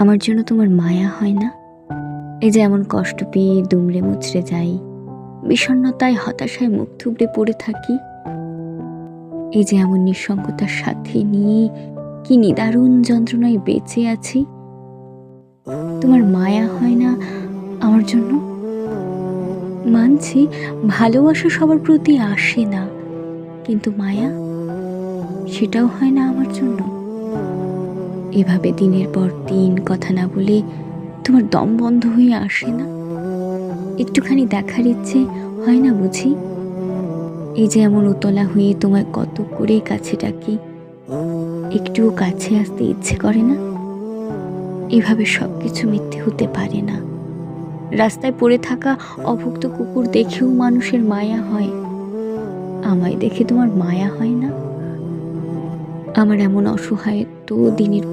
আমার জন্য তোমার মায়া হয় না? এই যে এমন কষ্ট পেয়ে দুমড়ে মুচড়ে যাই, বিষণ্ণতায় হতাশায় মুখ থুবড়ে পড়ে থাকি, এই যে এমন নিঃসঙ্গতার সাথে নিয়ে কি নিদারুণ যন্ত্রণায় বেঁচে আছি, তোমার মায়া হয় না আমার জন্য? মানছি ভালোবাসা সবার প্রতি আসে না, কিন্তু মায়া সেটাও হয় না আমার জন্য। এভাবে দিনের পর দিন কথা না বলে তোমার দম বন্ধ হয়ে আসে না? একটুখানি দেখার ইচ্ছে হয় না বুঝি? এই যে এমন উতলা হয়ে তোমায় কত করে কাছে ডাকি, একটুও কাছে আসতে ইচ্ছে করে না? এভাবে সবকিছু মিথ্যে হতে পারে না। রাস্তায় পড়ে থাকা অভুক্ত কুকুর দেখেও মানুষের মায়া হয়, আমায় দেখে তোমার মায়া হয় না? আমার এমন অসহায়ত্ব দিনের